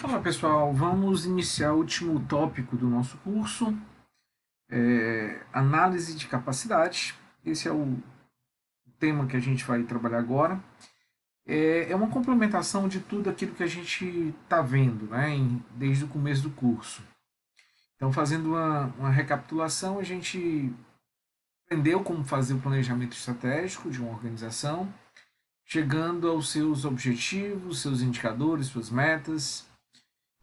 Fala pessoal, vamos iniciar o último tópico do nosso curso, análise de capacidade. Esse é o tema que a gente vai trabalhar agora. É uma complementação de tudo aquilo que a gente está vendo, né, desde o começo do curso. Então, fazendo uma recapitulação, a gente aprendeu como fazer o planejamento estratégico de uma organização, chegando aos seus objetivos, seus indicadores, suas metas,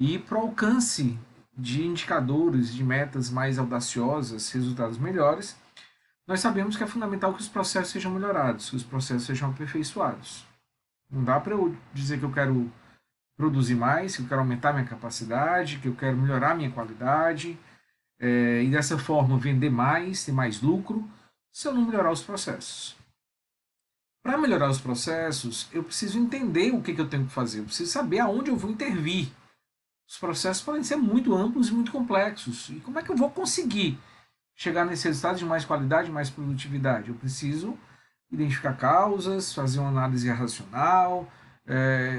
e para o alcance de indicadores, de metas mais audaciosas, resultados melhores, nós sabemos que é fundamental que os processos sejam melhorados, que os processos sejam aperfeiçoados. Não dá para eu dizer que eu quero produzir mais, que eu quero aumentar minha capacidade, que eu quero melhorar minha qualidade, e dessa forma vender mais, ter mais lucro, se eu não melhorar os processos. Para melhorar os processos, eu preciso entender o que eu tenho que fazer, eu preciso saber aonde eu vou intervir. Os processos podem ser muito amplos e muito complexos. E como é que eu vou conseguir chegar nesse resultado de mais qualidade, mais produtividade? Eu preciso identificar causas, fazer uma análise racional,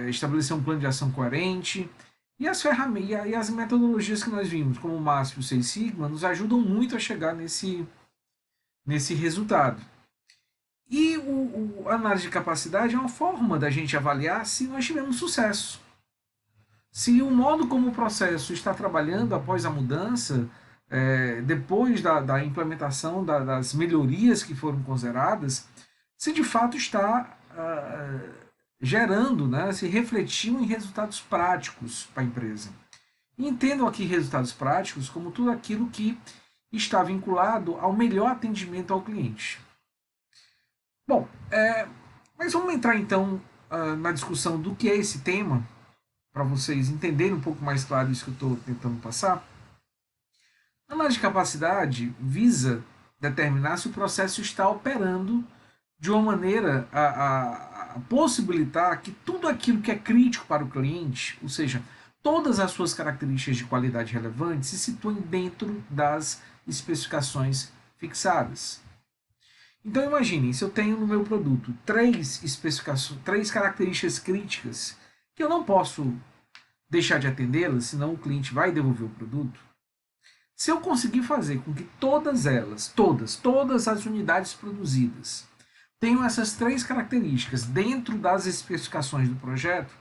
estabelecer um plano de ação coerente. E as ferramentas e as metodologias que nós vimos, como o MASP e o Seis Sigma, nos ajudam muito a chegar nesse resultado. E a análise de capacidade é uma forma da gente avaliar se nós tivemos sucesso. Se o modo como o processo está trabalhando após a mudança, depois da implementação das melhorias que foram consideradas, se de fato está gerando, né, se refletiu em resultados práticos para a empresa. E entendam aqui resultados práticos como tudo aquilo que está vinculado ao melhor atendimento ao cliente. Bom, mas vamos entrar então na discussão do que é esse tema, para vocês entenderem um pouco mais claro isso que eu estou tentando passar. A análise de capacidade visa determinar se o processo está operando de uma maneira a possibilitar que tudo aquilo que é crítico para o cliente, ou seja, todas as suas características de qualidade relevantes, se situem dentro das especificações fixadas. Então imaginem, se eu tenho no meu produto três características críticas que eu não posso deixar de atendê-las, senão o cliente vai devolver o produto. Se eu conseguir fazer com que todas elas, todas as unidades produzidas, tenham essas três características dentro das especificações do projeto,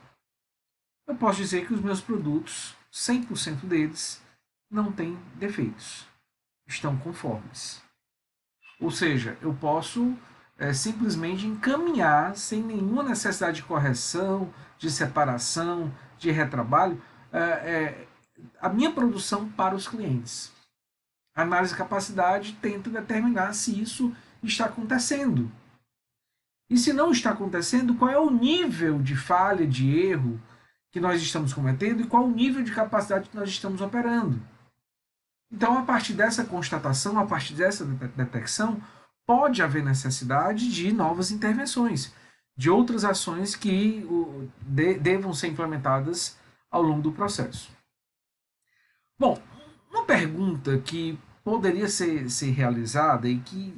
eu posso dizer que os meus produtos, 100% deles, não têm defeitos, estão conformes. Ou seja, eu posso simplesmente encaminhar, sem nenhuma necessidade de correção, de separação, de retrabalho, a minha produção para os clientes. A análise de capacidade tenta determinar se isso está acontecendo. E se não está acontecendo, qual é o nível de falha, de erro que nós estamos cometendo e qual o nível de capacidade que nós estamos operando. Então, a partir dessa constatação, a partir dessa detecção, pode haver necessidade de novas intervenções, de outras ações que devam ser implementadas ao longo do processo. Bom, uma pergunta que poderia ser realizada e que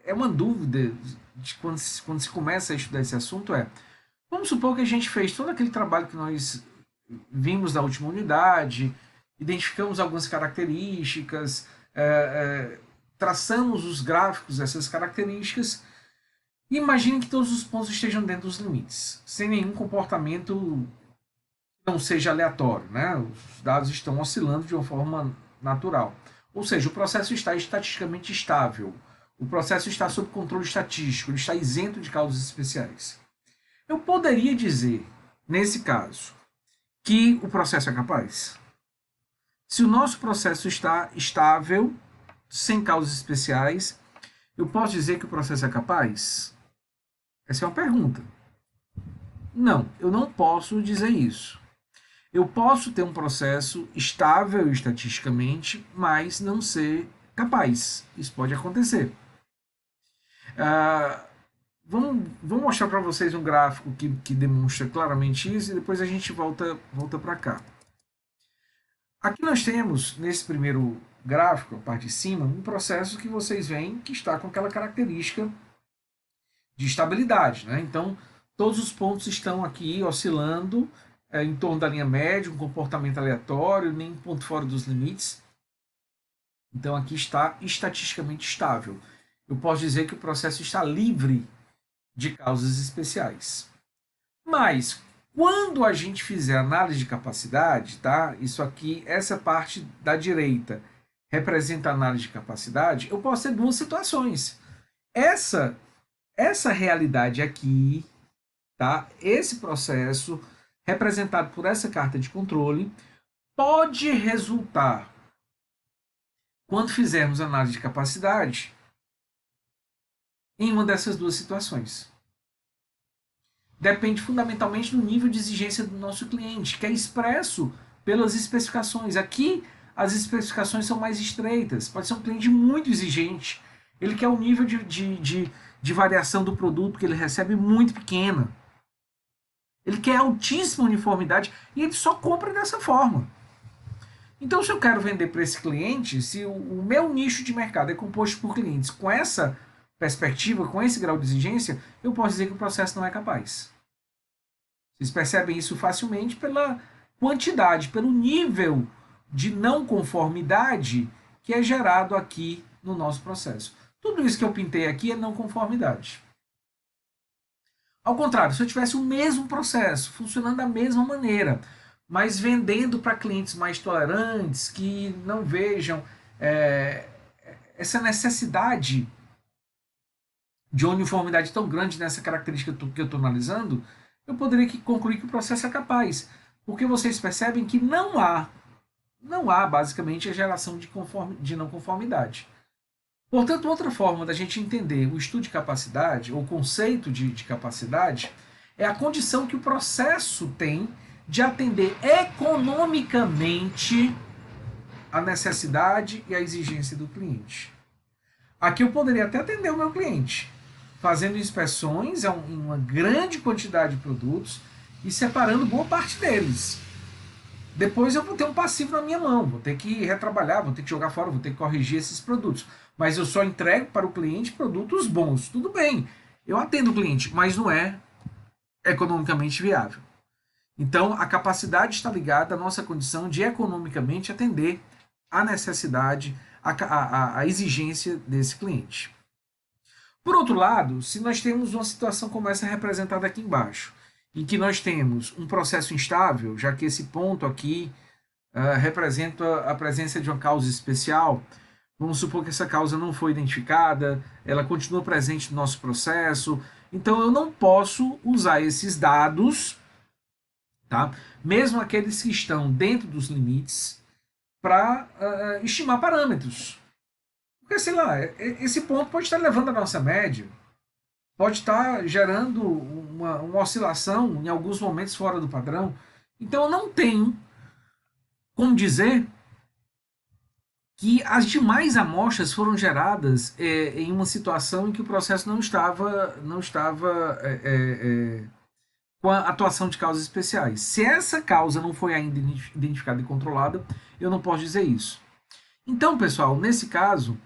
é uma dúvida de quando se começa a estudar esse assunto vamos supor que a gente fez todo aquele trabalho que nós vimos na última unidade, identificamos algumas características, traçamos os gráficos dessas características e imagine que todos os pontos estejam dentro dos limites, sem nenhum comportamento que não seja aleatório, né? Os dados estão oscilando de uma forma natural. Ou seja, o processo está estatisticamente estável, o processo está sob controle estatístico, ele está isento de causas especiais. Eu poderia dizer, nesse caso, que o processo é capaz? Se o nosso processo está estável, sem causas especiais, eu posso dizer que o processo é capaz? Essa é uma pergunta. Não, eu não posso dizer isso. Eu posso ter um processo estável estatisticamente, mas não ser capaz. Isso pode acontecer. Vamos mostrar para vocês um gráfico que demonstra claramente isso e depois a gente volta para cá. Aqui nós temos, nesse primeiro gráfico, a parte de cima, um processo que vocês veem que está com aquela característica de estabilidade, né? Então, todos os pontos estão aqui oscilando em torno da linha média, um comportamento aleatório, nem ponto fora dos limites. Então aqui está estatisticamente estável. Eu posso dizer que o processo está livre de causas especiais. Mas quando a gente fizer análise de capacidade, tá? Isso aqui, essa parte da direita representa a análise de capacidade, eu posso ter duas situações. Essa realidade aqui, tá? Esse processo representado por essa carta de controle pode resultar, quando fizermos análise de capacidade, em uma dessas duas situações. Depende fundamentalmente do nível de exigência do nosso cliente, que é expresso pelas especificações. Aqui, as especificações são mais estreitas. Pode ser um cliente muito exigente. Ele quer um nível de variação do produto que ele recebe muito pequena. Ele quer altíssima uniformidade e ele só compra dessa forma. Então, se eu quero vender para esse cliente, se o meu nicho de mercado é composto por clientes com essa perspectiva, com esse grau de exigência, eu posso dizer que o processo não é capaz. Vocês percebem isso facilmente pela quantidade, pelo nível de não conformidade que é gerado aqui no nosso processo. Tudo isso que eu pintei aqui é não conformidade. Ao contrário, se eu tivesse o mesmo processo, funcionando da mesma maneira, mas vendendo para clientes mais tolerantes, que não vejam essa necessidade de uniformidade tão grande nessa característica que eu estou analisando, eu poderia concluir que o processo é capaz. Porque vocês percebem que não há basicamente a geração de não conformidade. Portanto, outra forma da gente entender o estudo de capacidade, ou o conceito de capacidade, é a condição que o processo tem de atender economicamente a necessidade e a exigência do cliente. Aqui eu poderia até atender o meu cliente, fazendo inspeções em uma grande quantidade de produtos e separando boa parte deles. Depois eu vou ter um passivo na minha mão, vou ter que retrabalhar, vou ter que jogar fora, vou ter que corrigir esses produtos. Mas eu só entrego para o cliente produtos bons. Tudo bem, eu atendo o cliente, mas não é economicamente viável. Então, a capacidade está ligada à nossa condição de economicamente atender a necessidade, a exigência desse cliente. Por outro lado, se nós temos uma situação como essa representada aqui embaixo, em que nós temos um processo instável, já que esse ponto aqui representa a presença de uma causa especial, vamos supor que essa causa não foi identificada, ela continua presente no nosso processo, então eu não posso usar esses dados, tá? Mesmo aqueles que estão dentro dos limites, para estimar parâmetros. Porque, sei lá, esse ponto pode estar levando a nossa média, pode estar gerando uma oscilação em alguns momentos fora do padrão. Então eu não tenho como dizer que as demais amostras foram geradas em uma situação em que o processo não estava com a atuação de causas especiais. Se essa causa não foi ainda identificada e controlada, eu não posso dizer isso. Então, pessoal, nesse caso,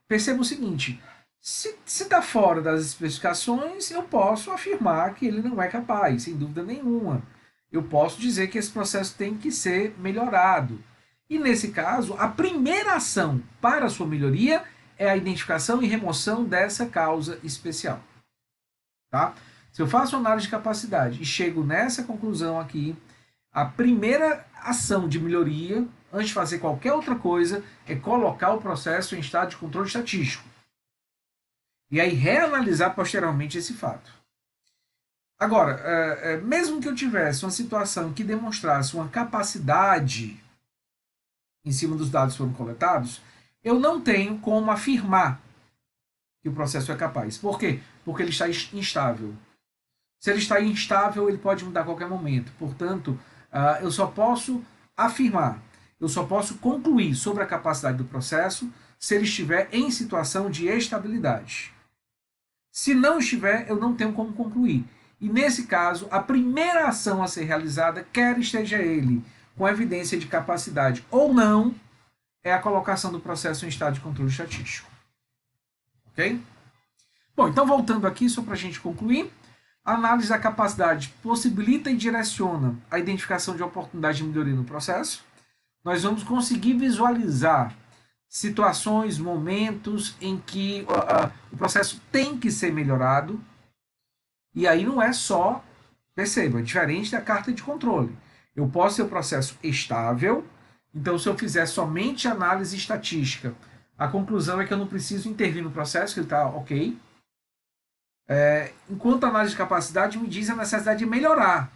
perceba o seguinte: se está fora das especificações, eu posso afirmar que ele não é capaz, sem dúvida nenhuma. Eu posso dizer que esse processo tem que ser melhorado. E nesse caso, a primeira ação para a sua melhoria é a identificação e remoção dessa causa especial. Tá? Se eu faço uma análise de capacidade e chego nessa conclusão aqui, a primeira ação de melhoria, antes de fazer qualquer outra coisa, é colocar o processo em estado de controle estatístico. E aí reanalisar posteriormente esse fato. Agora, mesmo que eu tivesse uma situação que demonstrasse uma capacidade em cima dos dados que foram coletados, eu não tenho como afirmar que o processo é capaz. Por quê? Porque ele está instável. Se ele está instável, ele pode mudar a qualquer momento. Portanto, eu só posso afirmar, eu só posso concluir sobre a capacidade do processo se ele estiver em situação de estabilidade. Se não estiver, eu não tenho como concluir. E nesse caso, a primeira ação a ser realizada, quer esteja ele com evidência de capacidade ou não, é a colocação do processo em estado de controle estatístico. Ok? Bom, então voltando aqui, só para a gente concluir, A análise da capacidade possibilita e direciona a identificação de oportunidade de melhoria no processo. Nós vamos conseguir visualizar situações, momentos em que o processo tem que ser melhorado. E aí não é só, perceba, diferente da carta de controle. Eu posso ter o processo estável, então se eu fizer somente análise estatística, a conclusão é que eu não preciso intervir no processo, que ele está ok. Enquanto a análise de capacidade me diz a necessidade de melhorar.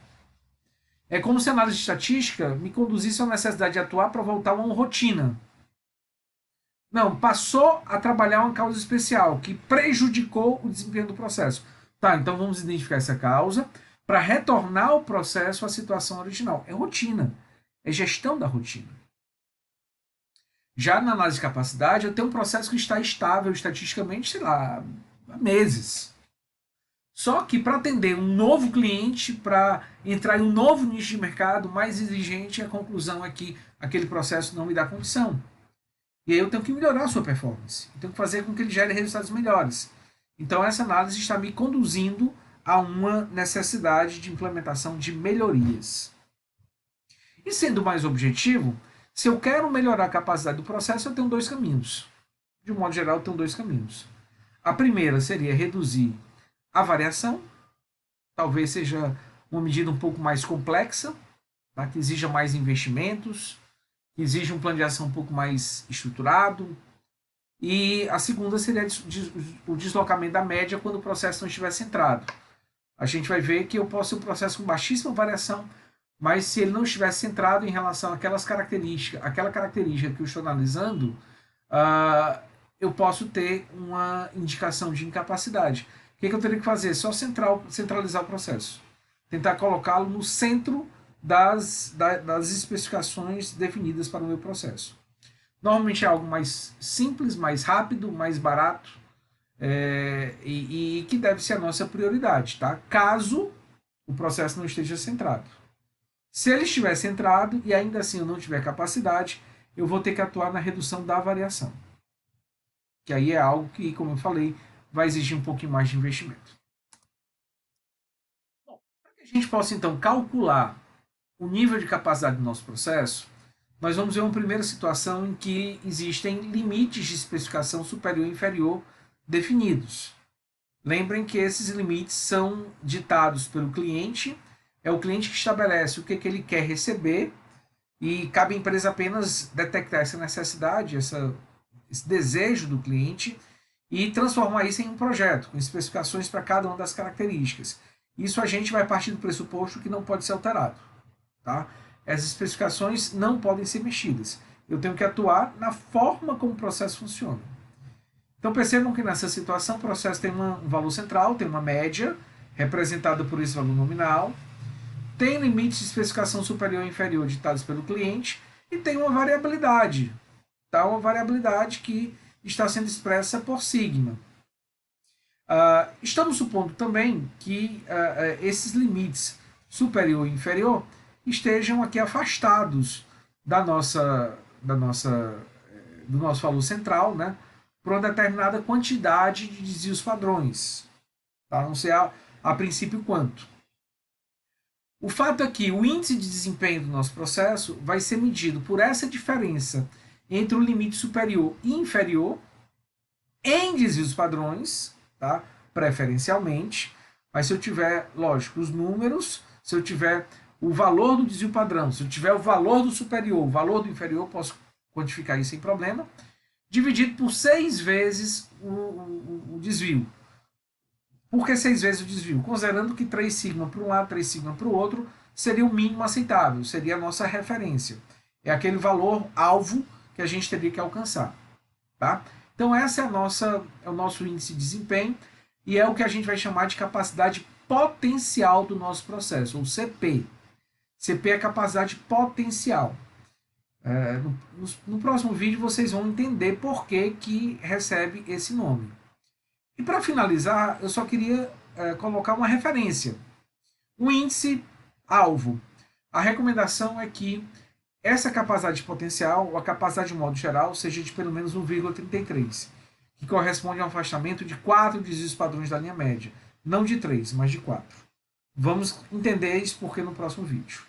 É como se a análise estatística me conduzisse à necessidade de atuar para voltar a uma rotina. Não, passou a trabalhar uma causa especial que prejudicou o desempenho do processo. Tá, então vamos identificar essa causa para retornar o processo à situação original. É rotina, é gestão da rotina. Já na análise de capacidade, eu tenho um processo que está estável estatisticamente, sei lá, há meses. Só que para atender um novo cliente, para entrar em um novo nicho de mercado mais exigente, a conclusão é que aquele processo não me dá condição. E aí eu tenho que melhorar a sua performance. Eu tenho que fazer com que ele gere resultados melhores. Então essa análise está me conduzindo a uma necessidade de implementação de melhorias. E sendo mais objetivo, se eu quero melhorar a capacidade do processo, eu tenho dois caminhos. De um modo geral, eu tenho dois caminhos. A primeira seria reduzir a variação. Talvez seja uma medida um pouco mais complexa, tá? Que exija mais investimentos, que exija um plano de ação um pouco mais estruturado. E a segunda seria o deslocamento da média quando o processo não estiver centrado. A gente vai ver que eu posso ter um processo com baixíssima variação, mas se ele não estiver centrado em relação àquelas características, aquela característica que eu estou analisando, eu posso ter uma indicação de incapacidade. O que eu teria que fazer? Só centralizar o processo. Tentar colocá-lo no centro das especificações definidas para o meu processo. Normalmente é algo mais simples, mais rápido, mais barato e que deve ser a nossa prioridade, tá? Caso o processo não esteja centrado. Se ele estiver centrado e ainda assim eu não tiver capacidade, eu vou ter que atuar na redução da variação. Que aí é algo que, como eu falei, vai exigir um pouquinho mais de investimento. Bom, para que a gente possa então calcular o nível de capacidade do nosso processo, nós vamos ver uma primeira situação em que existem limites de especificação superior e inferior definidos. Lembrem que esses limites são ditados pelo cliente, é o cliente que estabelece o que ele quer receber e cabe à empresa apenas detectar essa necessidade, esse desejo do cliente e transformar isso em um projeto, com especificações para cada uma das características. Isso a gente vai partir do pressuposto que não pode ser alterado. Tá? Essas especificações não podem ser mexidas. Eu tenho que atuar na forma como o processo funciona. Então percebam que nessa situação o processo tem um valor central, tem uma média, representada por esse valor nominal, tem limites de especificação superior e inferior ditados pelo cliente e tem uma variabilidade. Tá? Uma variabilidade que está sendo expressa por sigma. Estamos supondo também que esses limites superior e inferior estejam aqui afastados do nosso valor central, né, por uma determinada quantidade de desvios padrões. Tá? Não sei a princípio quanto. O fato é que o índice de desempenho do nosso processo vai ser medido por essa diferença entre o limite superior e inferior em desvios padrões, tá? Preferencialmente, mas se eu tiver, lógico, os números, se eu tiver o valor do desvio padrão, se eu tiver o valor do superior, o valor do inferior, posso quantificar isso sem problema, dividido por 6 vezes o desvio. Por que 6 vezes o desvio? Considerando que 3 sigma para um lado, 3 sigma para o outro, seria o mínimo aceitável, seria a nossa referência. É aquele valor alvo que a gente teria que alcançar. Tá? Então essa é o nosso índice de desempenho e é o que a gente vai chamar de capacidade potencial do nosso processo, ou CP. CP é a capacidade potencial. No próximo vídeo vocês vão entender por que recebe esse nome. E para finalizar, eu só queria colocar uma referência. O índice alvo. A recomendação é que essa capacidade potencial, ou a capacidade de modo geral, seja de pelo menos 1,33, que corresponde a um afastamento de 4 desvios padrões da linha média. Não de 3, mas de 4. Vamos entender isso porque no próximo vídeo.